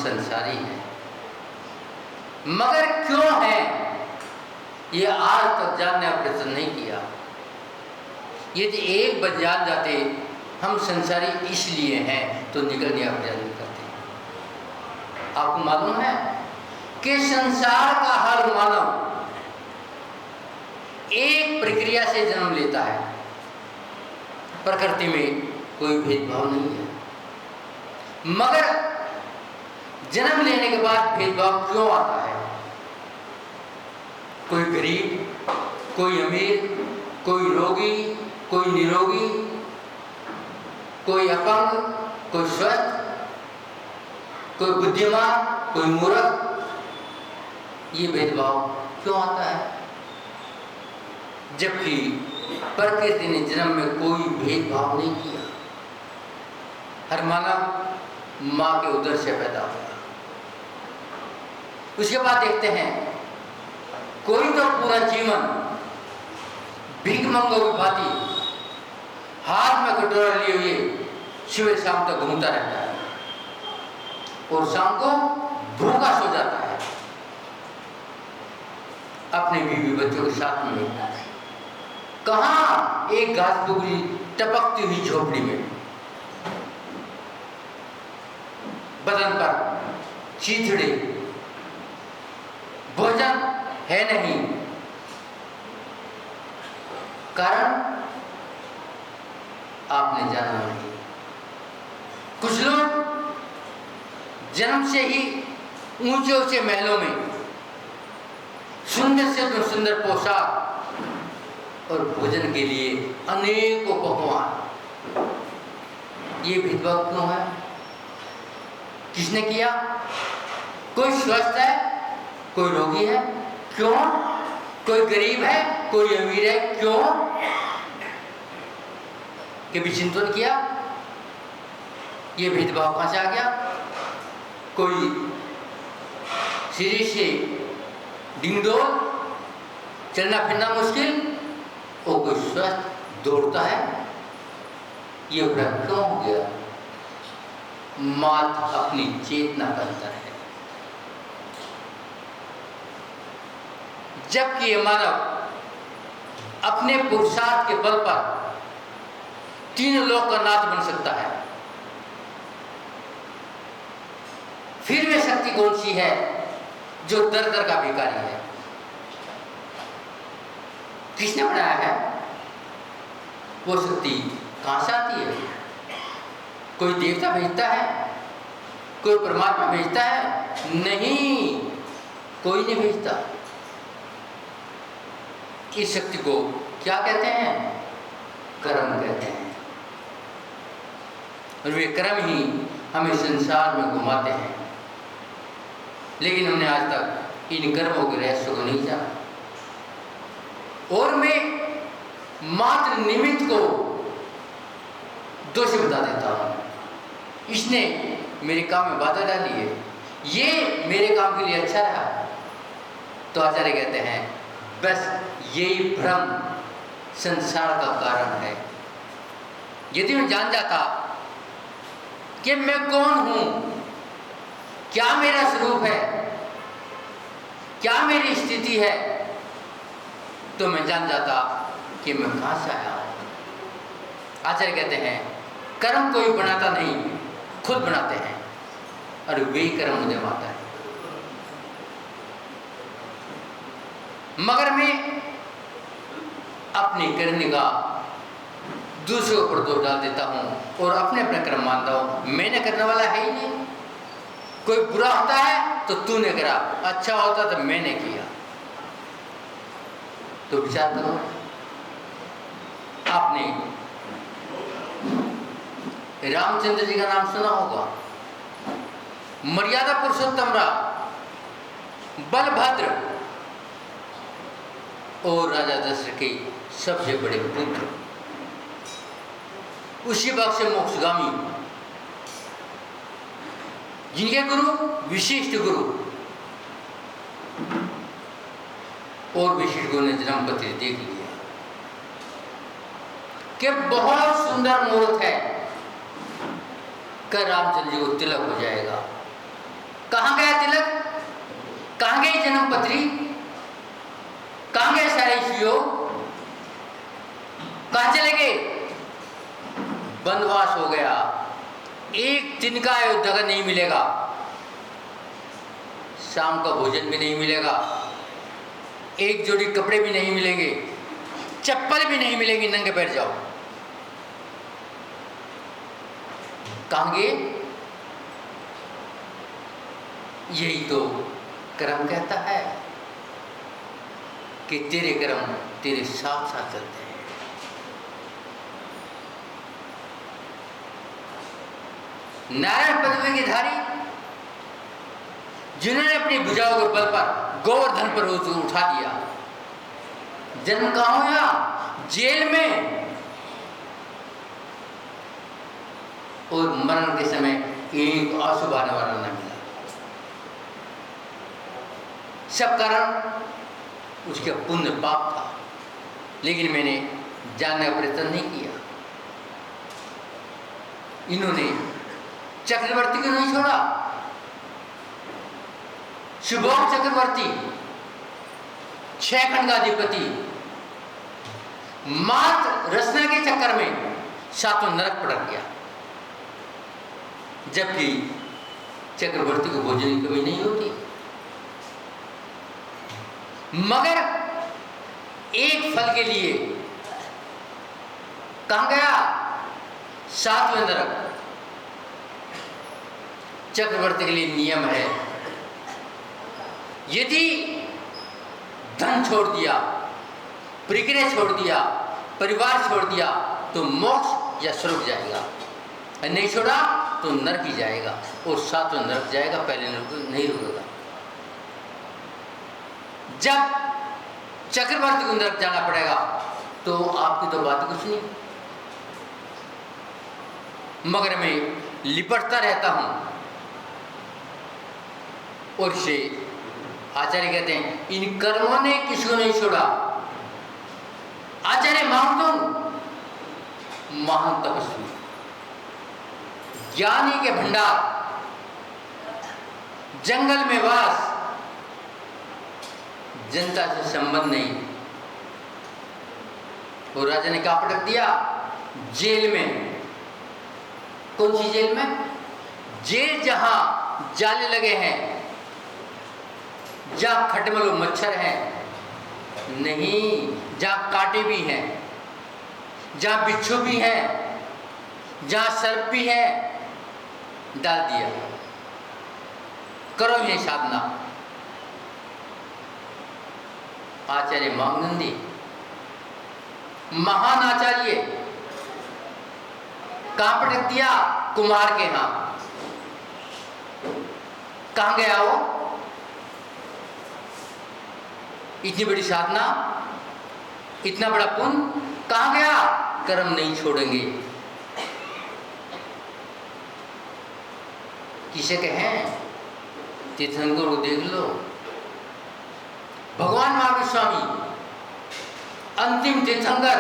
संसारी हैं। मगर क्यों हैं ये आज तक जानने का प्रयत्न नहीं किया। यदि एक बार जान जाते हम संसारी इसलिए हैं तो निकलने का प्रयत्न करते। आपको मालूम है कि संसार का हर मानव एक प्रक्रिया से जन्म लेता है। प्रकृति में कोई भेदभाव नहीं है, मगर जन्म लेने के बाद भेदभाव क्यों आता है? कोई गरीब, कोई अमीर, कोई रोगी, कोई निरोगी, कोई अपंग, कोई स्वस्थ, कोई बुद्धिमान, कोई मूर्ख। ये भेदभाव क्यों आता है? जबकि प्रकृति ने जन्म में कोई भेदभाव नहीं किया। हर मानव माँ के उदर से पैदा हुआ। उसके बाद देखते हैं कोई तो पूरा जीवन भिखमंगों की भांति हाथ में कटोरा लिए हुए सुबह शाम तक घूमता रहता है और शाम को भूखा सो जाता है अपने बीवी बच्चों के साथ में। कहाँ? एक घास बुगली टपकती हुई झोपड़ी में। बदन पर चीथड़े, भोजन है नहीं। कारण आपने जाना नहीं। कुछ लोग जन्म से ही ऊंचे ऊंचे महलों में सुंदर से तो सुंदर पोशाक और भोजन के लिए अनेकों पकवान। ये भेदभाव क्यों है? किसने किया? कोई स्वस्थ है, कोई रोगी है, क्यों? कोई गरीब है, कोई अमीर है, क्यों? कभी चिंतन किया ये भेदभाव कहां से आ गया? कोई सीढ़ी से डिंगडोल, चलना फिरना मुश्किल, और कोई स्वस्थ दौड़ता है। ये भ्रम क्यों हो गया? मात्र अपनी चेतना का अंतर है। जबकि ये मानव अपने पुरुषार्थ के बल पर तीन लोक का नाथ बन सकता है। फिर वे शक्ति कौन सी है जो दर दर का भिखारी है? किसने बनाया है? वो शक्ति कहां से आती है? कोई देवता भेजता है? कोई परमात्मा भेजता है? नहीं, कोई नहीं भेजता। इस शक्ति को क्या कहते हैं? कर्म कहते हैं। और वे कर्म ही हमें संसार में घुमाते हैं। लेकिन हमने आज तक इन कर्मों के रहस्य को नहीं जाना। और मैं मात्र निमित्त को दोषी बता देता हूं। इसने मेरे काम में बाधा डाली है, ये मेरे काम के लिए अच्छा रहा। तो आचार्य कहते हैं बस यही भ्रम संसार का कारण है। यदि मैं जान जाता कि मैं कौन हूं, क्या मेरा स्वरूप है, क्या मेरी स्थिति है, तो मैं जान जाता कि मैं कहां से आया हूं। आचार्य कहते हैं कर्म कोई बनाता नहीं, खुद बनाते हैं, और वही कर्म मुझे माता है। मगर मैं अपने करने का दूसरों पर दोष डाल देता हूं और अपने अपने कर्म मानता हूं। मैंने करने वाला है ही नहीं। कोई बुरा होता है तो तूने करा, अच्छा होता तो मैंने किया। तो विचार करो, आपने रामचंद्र जी का नाम सुना होगा। मर्यादा पुरुषोत्तम राम, बलभद्र और राजा दशरथ के सबसे बड़े पुत्र, उसी वक्त से मोक्षगामी, जिनके गुरु विशिष्ट गुरु और विशिष्ट गुरु ने जन्म पत्र देख लिया कि बहुत सुंदर मुहूर्त है, कर रामचंद्र जी को तिलक हो जाएगा। कहाँ गया तिलक, कहाँ गई जन्मपत्री, कहाँ गए सारे सहयोग, कहाँ चले गए? वनवास हो गया, एक दिन का अयोध्या का नहीं मिलेगा, शाम का भोजन भी नहीं मिलेगा, एक जोड़ी कपड़े भी नहीं मिलेंगे, चप्पल भी नहीं मिलेगी, नंगे पैर जाओ। कहाँ गए? यही तो कर्म कहता है कि तेरे कर्म तेरे साथ साथ चलते हैं। नारायण पदवी के धारी जिन्होंने अपनी भुजाओं के बल पर गोवर्धन पर उठा दिया, जन्म कहाँ हुआ? जेल में, और मरण के समय एक आंसू बहाने वाला न मिला। सब कारण उसके पुण्य पाप था, लेकिन मैंने जानने का प्रयत्न नहीं किया। इन्होंने चक्रवर्ती को नहीं छोड़ा। शुभोग चक्रवर्ती 6 खंड का अधिपति मात्र रचना के चक्कर में 7वां नरक पटक गया, जबकि चक्रवर्ती को भोजन की कमी नहीं होती। मगर एक फल के लिए कहां गया? 7वें नरक। चक्रवर्ती के लिए नियम है, यदि धन छोड़ दिया, प्रक्रिया छोड़ दिया, परिवार छोड़ दिया तो मोक्ष या स्वर्ग जाएगा, नहीं छोड़ा तो नरक ही जाएगा, और 7वें नरक जाएगा, पहले नरक नहीं रुकेगा। जब चक्रवर्ती को नरक जाना पड़ेगा तो आपकी तो बात कुछ नहीं। मगर मैं लिपटता रहता हूं, और इसे आचार्य कहते हैं इन कर्मों ने किसको नहीं छोड़ा। आचार्य मानतुंग महान तपस्वी, ज्ञानी के भंडार, जंगल में वास, जनता से संबंध नहीं, और राजा ने क्या पटक दिया? जेल में। कौन सी जेल में? जेल जहां जाले लगे हैं, जहां खटमल मच्छर हैं, नहीं, जहां कांटे भी हैं, जहां बिच्छू भी हैं, जहां सर्प भी है, डाल दिया। करो ये साधना। आचार्य मांगनंदी महान आचार्य, कहां पटक दिया? कुमार के यहां। कहां गया वो? इतनी बड़ी साधना, इतना बड़ा पुण्य, कहां गया? कर्म नहीं छोड़ेंगे। किसे कहें? तीर्थंकर को देख लो। भगवान महावीर स्वामी अंतिम तीर्थंकर,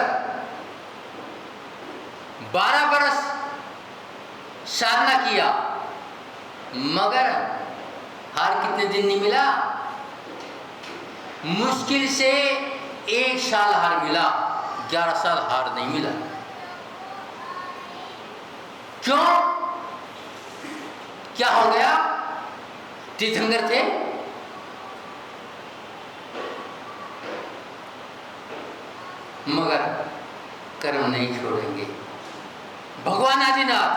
12 बरस साधना किया, मगर हार कितने दिन नहीं मिला? मुश्किल से 1 साल हार मिला, 11 साल हार नहीं मिला। क्यों? क्या हो गया? तीर्थंकर थे, मगर कर्म नहीं छोड़ेंगे। भगवान आदिनाथ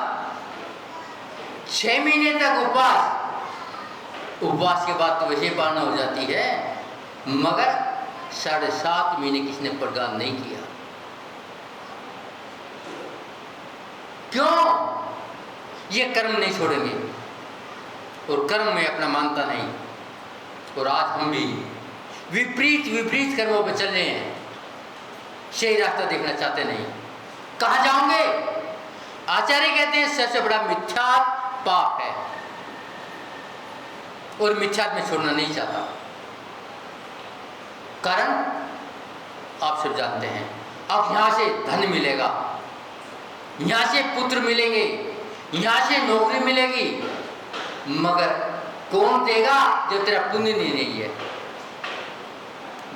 6 महीने तक उपवास के बाद तो वैसे पालना हो जाती है, मगर 7.5 महीने किसने प्रदान नहीं किया। क्यों? ये कर्म नहीं छोड़ेंगे, और कर्म में अपना मानता नहीं। और आज हम भी विपरीत कर्मों पर चल रहे हैं, सही रास्ता देखना चाहते नहीं। कहाँ जाओगे? आचार्य कहते हैं सबसे बड़ा मिथ्या पाप है, और मिथ्यात में छोड़ना नहीं चाहता। कारण आप सब जानते हैं, अब यहां से धन मिलेगा, यहां से पुत्र मिलेंगे, यहां से नौकरी मिलेगी, मगर कौन देगा जब तेरा पुण्य नहीं है?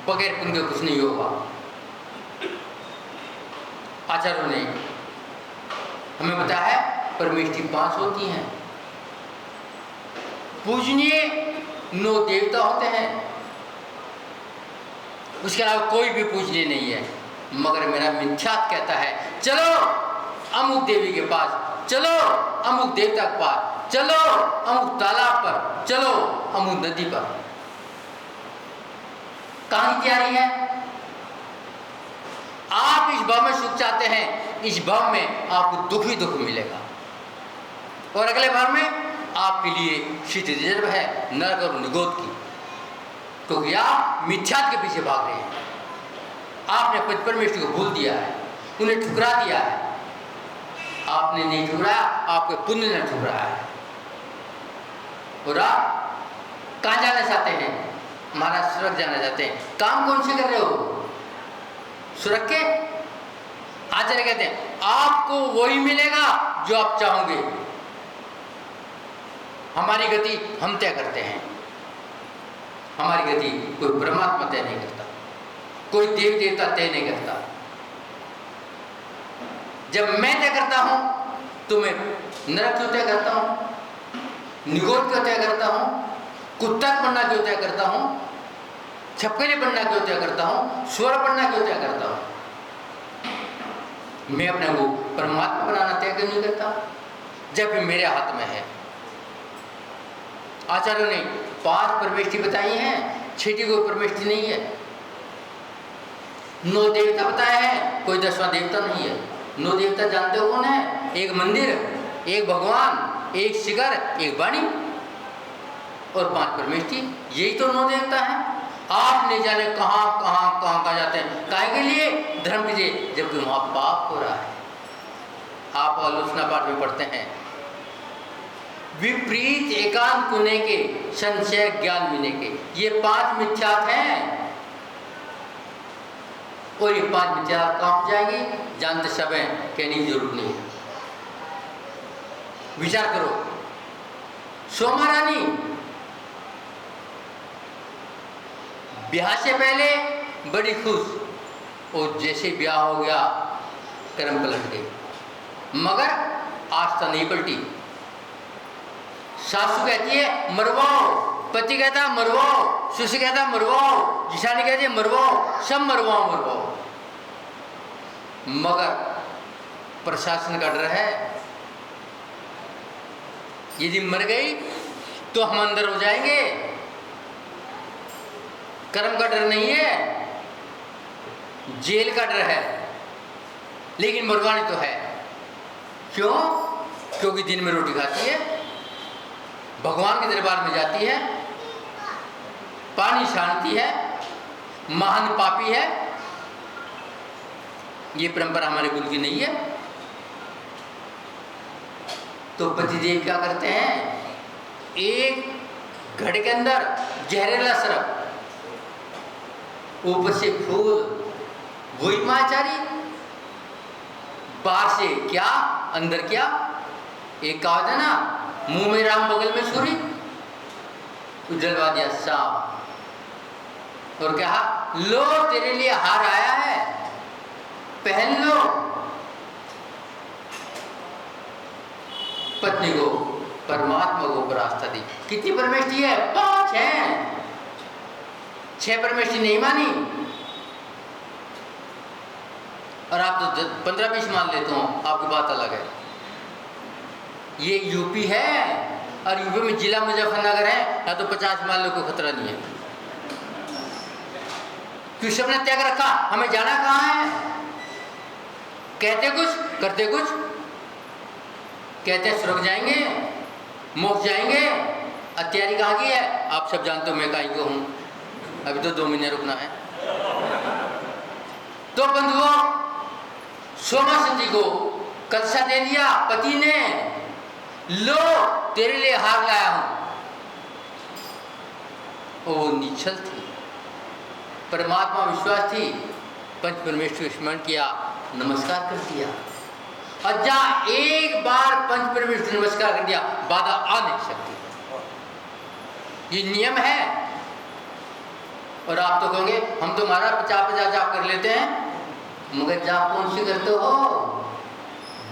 बगैर पुण्य के कुछ नहीं होगा। आचार्यों ने हमें बताया है परमेष्टि 5 होती हैं। पूजनीय 9 देवता होते हैं, उसके अलावा कोई भी पूजनीय नहीं है। मगर मेरा मिथ्यात्व कहता है चलो अमुक देवी के पास, चलो अमुक देवता के पास, चलो अमुक तालाब पर, चलो अमुक नदी पर। कहां की तैयारी है? आप इस भाव में सुख चाहते हैं, इस भाव में आपको दुख ही दुख मिलेगा, और अगले भाव में आपके लिए शीत रिजर्व है नरक और निगोद की, क्योंकि आप मिथ्यात्व के पीछे भाग रहे हैं। आपने पंच परमेष्टि को भूल दिया है, उन्हें ठुकरा दिया है। आपने नहीं ठुकराया, आपके पुण्य ने ठुकराया है। और आप कहां जाना चाहते हैं? महाराज स्वर्ग जाना चाहते हैं। काम कौन से कर रहे हो? स्वर्ग के? आचार्य कहते हैं आपको वही मिलेगा जो आप चाहोगे। हमारी गति हम तय करते हैं, हमारी गति कोई परमात्मा तय नहीं करता, कोई देव देवता तय नहीं करता। जब मैं तय करता हूं तो मैं नरक क्यों तय करता हूं, निगोद क्यों तय करता हूं, कुत्ता बनना क्यों तय करता हूं, छपकली बनना क्यों तय करता हूं, स्वर बनना क्यों तय करता हूं? मैं अपने को परमात्मा बनाना तय क्यों नहीं करता, जब मेरे हाथ में है। आचार्यों ने 5 परमेष्टि बताई हैं, 6ठी कोई परमेष्टि नहीं है। 9 देवता बताए हैं, कोई 10वां देवता नहीं है। 9 देवता जानते हो कौन है? एक मंदिर, एक भगवान, एक शिखर, एक वाणी और 5 परमेष्टि। यही तो 9 देवता हैं। आप नहीं जाने कहाँ जाते हैं। काहे के लिए? धर्म के लिए, जबकि वहां पाप हो रहा है। आप आलोचना पाठ में पढ़ते हैं विपरीत एकांत कुने के संशय ज्ञान मिने के, ये 5 मिथ्यात्व हैं। और ये 5 मिथ्यात्व कहां जाएंगे? जानते सब हैं, कहने की जरूरत नहीं है। विचार करो, सोमा रानी ब्याह से पहले बड़ी खुश, और जैसे ब्याह हो गया कर्म पलट गई, मगर आस्था नहीं पलटी। सासू कहती है मरवाओ, पति कहता है मरवाओ, सुशी कहता है मरवाओ, जिशानी कहती है मरवाओ, सब मरवाओ। मगर प्रशासन का डर है, यदि मर गई तो हम अंदर हो जाएंगे। कर्म का डर नहीं है, जेल का डर है, लेकिन मरवानी तो है। क्यों? क्योंकि दिन में रोटी खाती है, भगवान के दरबार में जाती है, पानी छानती है, महान पापी है। ये परंपरा हमारे कुल की नहीं है। तो पतिदेव क्या करते हैं? एक घड़े के अंदर जहरीला शराब, ऊपर से फूल, वही माचारी, बाहर से क्या अंदर क्या। एक कहा था ना, मुंह में राम बगल में छुरी, उजलवा दिया सांप, और कहा लो तेरे लिए हार आया है, पहन लो। पत्नी को परमात्मा को ऊपर आस्था दी। कितनी परमेष्टि है? 5 हैं। 6 परमेष्टि नहीं मानी, और आप तो 15-20 मान लेते हो, आपकी बात अलग है। ये यूपी है, और यूपी में जिला मुजफ्फरनगर है, या तो 50 मान लो, कोई खतरा नहीं है। क्यों सबने त्याग रखा? हमें जाना कहाँ है? कहते कुछ करते कुछ। कहते स्वर्ग जाएंगे, मोक्ष जाएंगे, तैयारी कहाँ की है? आप सब जानते हो मैं कहीं को हूँ, अभी तो 2 महीने रुकना है। तो बंधुओं, सोमा जी को कलशा दे दिया पति ने, लो तेरे लिए हार लाया हूं। वो निश्चल थी, परमात्मा विश्वास थी, पंच परमेश्वर स्मरण किया, नमस्कार कर दिया। और जहां एक बार पंच परमेश्वर नमस्कार कर दिया, बाधा आ नहीं सकती। ये नियम है। और आप तो कहोगे हम तो हमारा 50-50 जाप कर लेते हैं, मगर जाप कौन सी करते हो?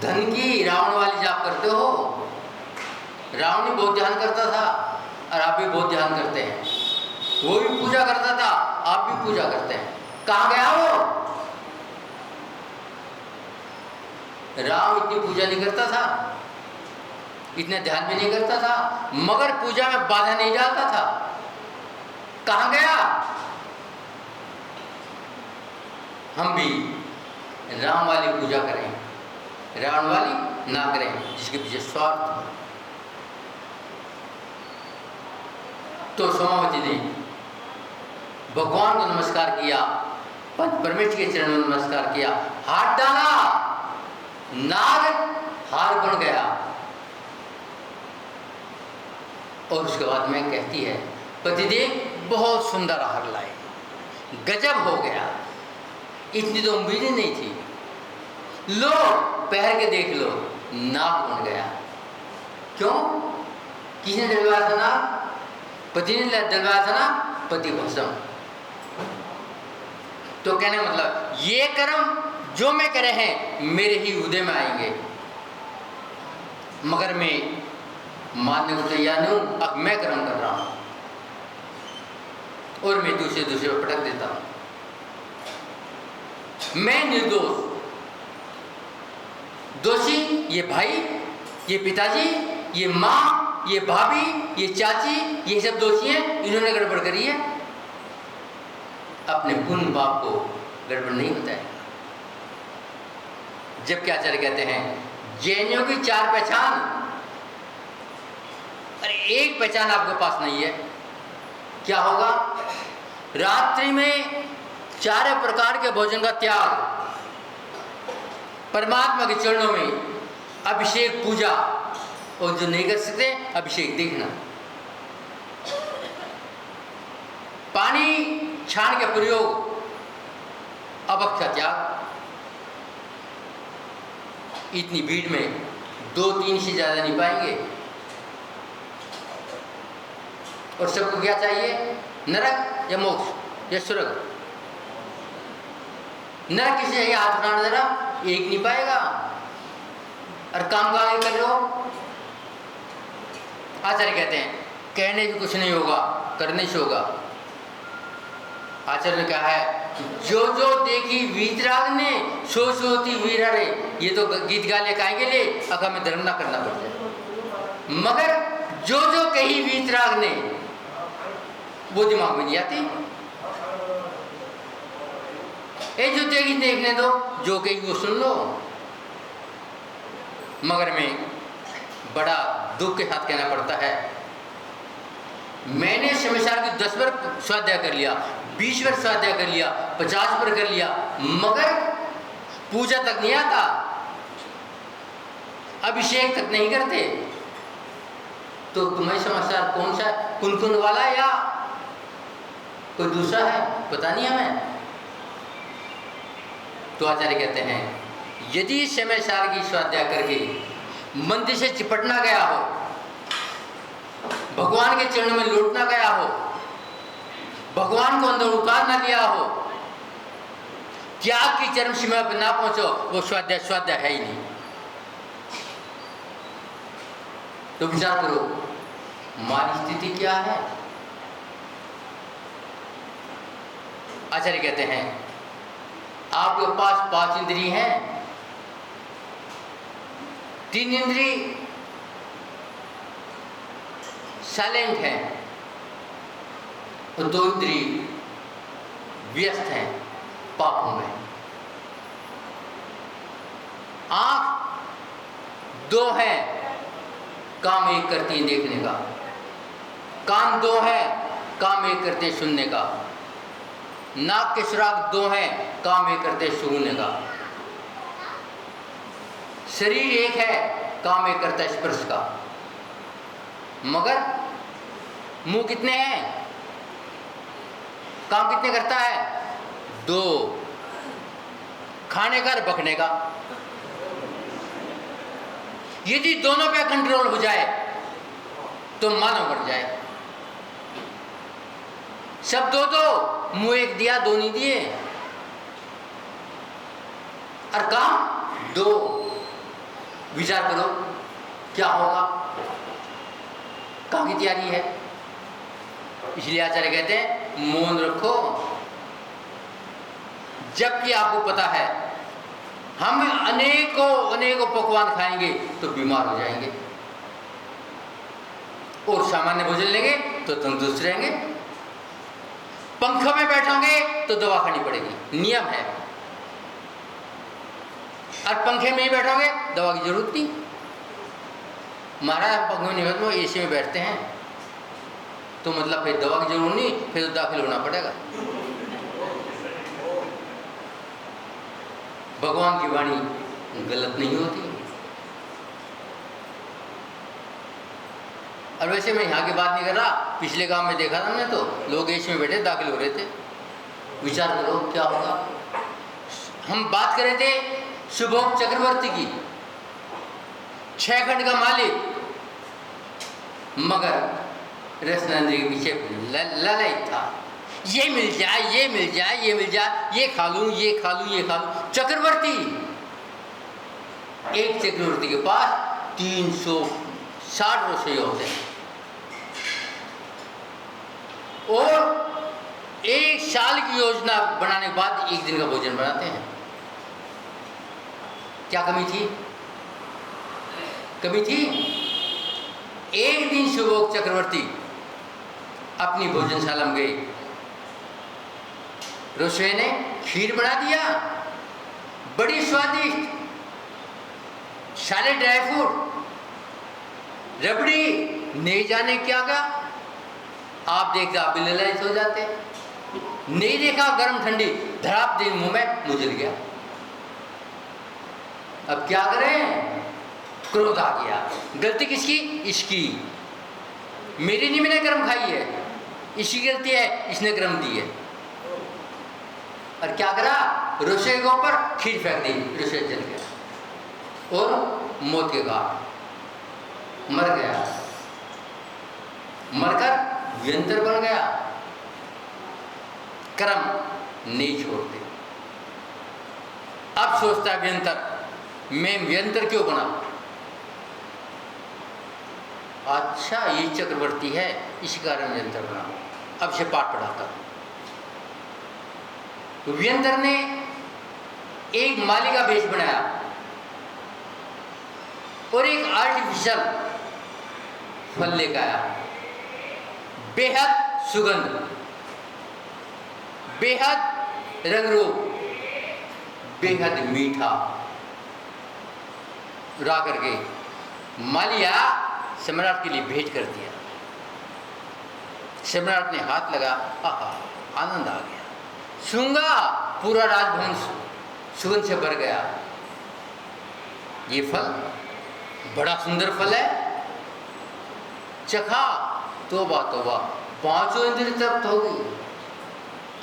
धन की रावण वाली जाप करते हो। रावण भी बहुत ध्यान करता था और आप भी बहुत ध्यान करते हैं। वो भी पूजा करता था, आप भी पूजा करते हैं। कहाँ गया वो? राम इतनी पूजा नहीं करता था, इतना ध्यान भी नहीं करता था, मगर पूजा में बाधा नहीं डालता था। कहाँ गया? हम भी राम वाली पूजा करें, रावण वाली ना करें जिसके पीछे स्वार्थ हो। तो सोमावती ने भगवान को नमस्कार किया, परमेश्वर के चरणों में नमस्कार किया, हाथ डाला, नाग हार बन गया। और उसके बाद में कहती है पतिदेव बहुत सुंदर हार लाए, गजब हो गया, इतनी तो उम्मीद ही नहीं थी। लो पहन के देख लो, नाग बन गया। क्यों? किसने डलवाया था नाग? पति ने डलवाया था ना, पति भस्म। तो कहने मतलब ये कर्म जो मैं करे हैं मेरे ही हृदय में आएंगे, मगर मैं मानने को तैयार नहीं हूं। अब मैं कर्म कर रहा हूं और मैं दूसरे पर पटक देता हूं। मैं निर्दोष, दोषी ये भाई, ये पिताजी, ये माँ, ये भाभी, ये चाची, ये सब दोषी हैं। इन्होंने गड़बड़ करी है, अपने पुण्य बाप को गड़बड़ नहीं बताया। जबकि आचार्य कहते हैं जैनियों की 4 पहचान, अरे एक पहचान आपके पास नहीं है। क्या होगा? रात्रि में 4 प्रकार के भोजन का त्याग, परमात्मा के चरणों में अभिषेक पूजा, और जो नहीं कर सकते अभिषेक देखना, पानी छान के प्रयोग, अभक्त का त्याग। इतनी भीड़ में 2-3 से ज्यादा नहीं पाएंगे। और सबको क्या चाहिए? नरक या मोक्ष या स्वर्ग? नरक किसे चाहिए? हाथ उठाना जरा, एक नहीं पाएगा। और काम का आगे कर लो। आचार्य कहते हैं कहने से कुछ नहीं होगा, करने से होगा। आचार्य ने कहा है जो जो देखी वीतराग ने सो सोती वीर रे। ये तो गीत गा ले गाएंगे ले, अब हमें धर्म ना करना पड़ जाए, मगर जो जो कही वीतराग ने वो दिमाग में नहीं आती। ये जो देखी देखने दो, जो कही वो सुन लो। मगर मैं बड़ा दुख के साथ कहना पड़ता है, मैंने समयसार की 10 बार स्वाध्याय कर लिया, 20 बार स्वाध्याय कर लिया, 50 बार कर लिया, मगर पूजा तक नहीं आता, अभिषेक तक नहीं करते। तो तुम्हें समझदार कौन सा, कुनकुन वाला या कोई दूसरा है, पता नहीं हमें। तो आचार्य कहते हैं यदि समय सार की स्वाध्याय करके मंदिर से चिपटना गया हो, भगवान के चरणों में लौटना गया हो, भगवान को अंदर उतार ना लिया हो, त्याग की चरम सीमा पर ना पहुंचो, वो स्वाध्याय है ही नहीं। तो विचार करो हमारी स्थिति क्या है। आचार्य कहते हैं आपके पास 5 इंद्रिय हैं, 3 इंद्रिय साइलेंट है और 2 इंद्रिय व्यस्त हैं पापों में। आंख 2 है, काम एक करती है देखने का, कान 2 है, काम एक करते हैं सुनने का, नाक के सुराग 2 हैं, काम एक करते हैं सूंघने का, शरीर 1 है, काम एक करता है स्पर्श का। मगर मुंह कितने हैं, काम कितने करता है? 2, खाने का और बकने का। यदि दोनों पे कंट्रोल हो जाए तो मानव बढ़ जाए। सब दो दो, मुंह एक दिया, दो नहीं दिए। और काम दो। विचार करो क्या होगा, कहाँ की तैयारी है। इसलिए आचार्य कहते हैं मौन रखो। जबकि आपको पता है हम अनेकों पकवान खाएंगे तो बीमार हो जाएंगे, और सामान्य भोजन लेंगे तो तंदुरुस्त रहेंगे। पंखों में बैठोगे तो दवा खानी पड़ेगी, नियम है। और पंखे में ही बैठोगे, दवा की जरूरत नहीं। महाराज पंखे में नहीं बैठो, एसी में बैठते हैं, तो मतलब फिर दवा की जरूरत नहीं, फिर तो दाखिल होना पड़ेगा। भगवान की वाणी गलत नहीं होती। और वैसे मैं यहाँ की बात नहीं कर रहा, पिछले काम में देखा था हमने, तो लोग एसी में बैठे दाखिल हो रहे थे। विचार करो क्या होगा। हम बात कर रहे थे सुबोध चक्रवर्ती की, 6 खंड का मालिक, मगर रसनंदी के पीछे ललायत था। ये मिल जाए, ये मिल जाए, ये मिल जाए, ये खा लूं, ये खा लूं, ये खा लूं। चक्रवर्ती, एक चक्रवर्ती के पास 360 रसोई होते हैं, और 1 साल की योजना बनाने के बाद 1 दिन का भोजन बनाते हैं। क्या कमी थी? कमी थी? एक दिन सुबोध चक्रवर्ती अपनी भोजनशाला में गए, रसोई ने खीर बना दिया, बड़ी स्वादिष्ट, सारे ड्राई फ्रूट, रबड़ी, नहीं जाने क्या क्या। आप देखते आप भी ललायत हो जाते। नहीं देखा गर्म ठंडी, धड़ाप दे मुंह में, मुझल गया। अब क्या करें? क्रोध आ गया। गलती किसकी? इसकी। मेरी नहीं, मैंने गर्म खाई है, इसकी गलती है, इसने गर्म दी है। और क्या करा? रसोई के ऊपर खीर फेंक दी, रसोई जल गया और मौत के घाट मर गया। मरकर व्यंतर बन गया। कर्म नहीं छोड़ते। अब सोचता है व्यंतर, मैं व्यंतर क्यों बना? अच्छा ये चक्रवर्ती है, इसी कारण व्यंतर बना, अब से पाठ पढ़ाता। तो व्यंतर ने एक माली का वेश बनाया और एक आर्टिफिशियल फल लेकर आया, बेहद सुगंध, बेहद रंगरूप, बेहद मीठा ला करके मालिया सम्राट के लिए भेंट कर दिया। सम्राट ने हाथ लगा, आहा आनंद आ गया, सूंघा, पूरा राजभवन सुगंध से भर गया। ये फल बड़ा सुंदर फल है। चखा, तौबा तौबा, 5 इंद्रिय तृप्त हो गई,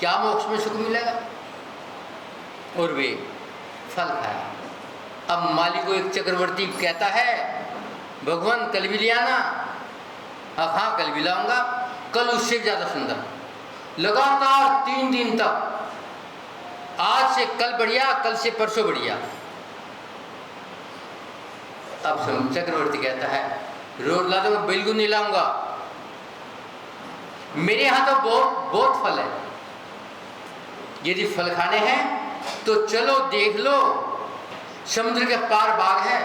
क्या मोक्ष में सुख मिलेगा? और वे फल खाया। अब माली को एक चक्रवर्ती कहता है, भगवान कल भी ले आना। हाँ कल भी लाऊंगा, कल उससे ज़्यादा सुंदर। लगातार 3 दिन तक, आज से कल बढ़िया, कल से परसों बढ़िया। अब चक्रवर्ती कहता है, रोज ला दो, मैं बिल्कुल नहीं लाऊंगा, मेरे यहाँ तो बहुत फल है। यदि फल खाने हैं तो चलो देख लो, समुद्र के पार बाग है,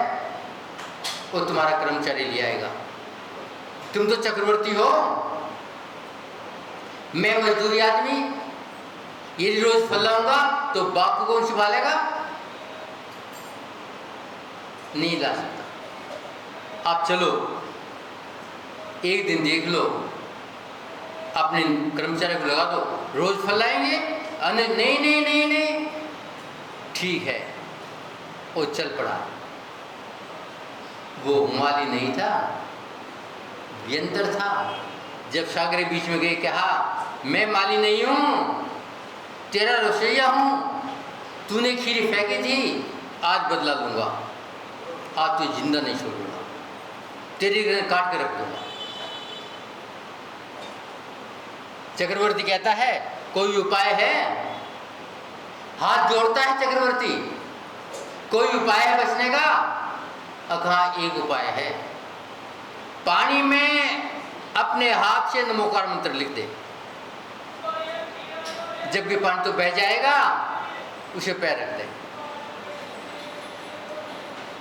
वो तुम्हारा कर्मचारी ले आएगा। तुम तो चक्रवर्ती हो, मैं मजदूरी आदमी, यदि रोज फल लाऊंगा तो बाग को कौन संभालेगा? नहीं ला सकता। आप चलो एक दिन देख लो, अपने कर्मचारी को लगा दो, रोज फल लाएंगे। नहीं नहीं नहीं नहीं, ठीक है। वो चल पड़ा। वो माली नहीं था, व्यंतर था। जब सागर बीच में गए, कहा मैं माली नहीं हूं, तेरा रसोइया हूं, तूने खीर फेंकी थी, आज बदला लूंगा, आज तो जिंदा नहीं छोड़ूंगा, तेरी गर्दन काट के रख दूंगा। चक्रवर्ती कहता है कोई उपाय है? हाथ जोड़ता है चक्रवर्ती, कोई उपाय है बचने का? कहा एक उपाय है, पानी में अपने हाथ से नमोकार मंत्र लिख दे, जब भी पानी तो बह जाएगा, उसे पैर रख दे।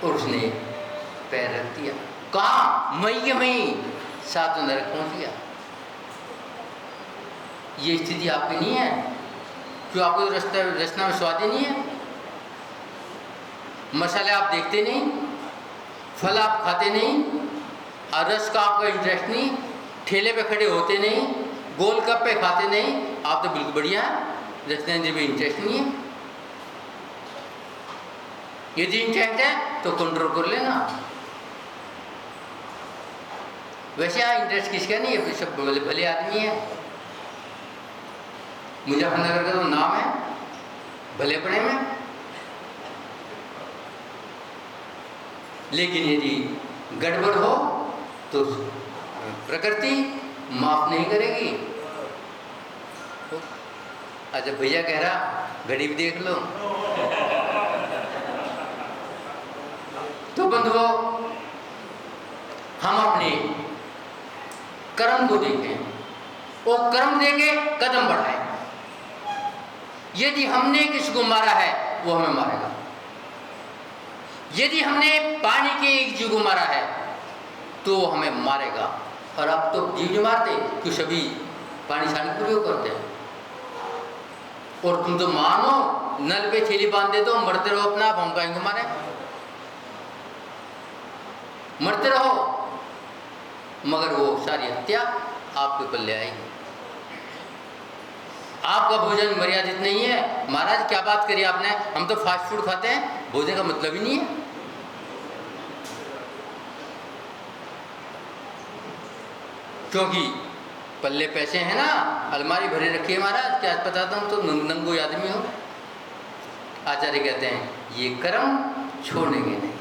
और उसने पैर रख दिया। कहाँ? मई में सातों नरक पहुंच गया। ये स्थिति आपकी नहीं है? क्यों आपको रचना में स्वाद ही नहीं है? मसाले आप देखते नहीं, फल आप खाते नहीं, और रस का आपका इंटरेस्ट नहीं, ठेले पे खड़े होते नहीं, गोलगप्पे खाते नहीं, आप तो बिल्कुल बढ़िया है, रचना में इंटरेस्ट नहीं है। यदि इंटरेस्ट है तो कंट्रोल कर लेना। वैसे यहाँ इंटरेस्ट किसका नहीं है, सब भले भले आदमी है। मुजफ्फरनगर का तो नाम है भलेपने में। लेकिन यदि गड़बड़ हो तो प्रकृति माफ नहीं करेगी। अच्छा भैया कह रहा घड़ी भी देख लो। तो बंधुओं, हम अपने कर्म को देखें और कर्म देके कदम बढ़ाएं। यदि हमने किसी को मारा है वो हमें मारेगा। यदि हमने पानी के एक जीव को मारा है तो वो हमें मारेगा। और अब तो जीव नहीं मारते क्यों, सभी पानी छाने का प्रयोग करते हैं। और तुम तो मानो नल पे थैली बांध दे तो मरते रहो अपना आप, हम कहेंगे मारे, मरते रहो, मगर वो सारी हत्या आपके ऊपर ले आएगी। आपका भोजन मर्यादित नहीं है। महाराज क्या बात करी आपने, हम तो फास्ट फूड खाते हैं, भोजन का मतलब ही नहीं है। क्योंकि पल्ले पैसे हैं ना, अलमारी भरे रखी है महाराज, क्या बताता हूँ तो नंगो आदमी हो। आचार्य कहते हैं ये कर्म छोड़ेंगे नहीं।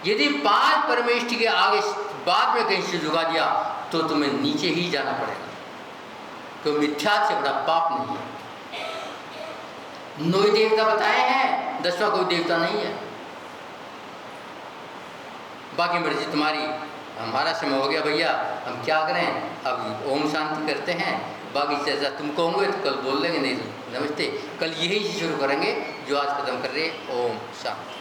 यदि 5 परमेष्टि के आगे बाद में कहीं से झुका दिया तो तुम्हें नीचे ही जाना पड़ेगा, तो मिथ्यात से बड़ा पाप नहीं है। 9 देवता बताए हैं, 10वां कोई देवता नहीं है। बाकी मर्जी तुम्हारी। हमारा समय हो गया भैया, हम क्या करें, अब ओम शांति करते हैं। बाकी चर्चा तुम कहोगे तो कल बोल लेंगे, नहीं नमस्ते। कल यही शुरू करेंगे जो आज खत्म कर रहे। ओम शांति।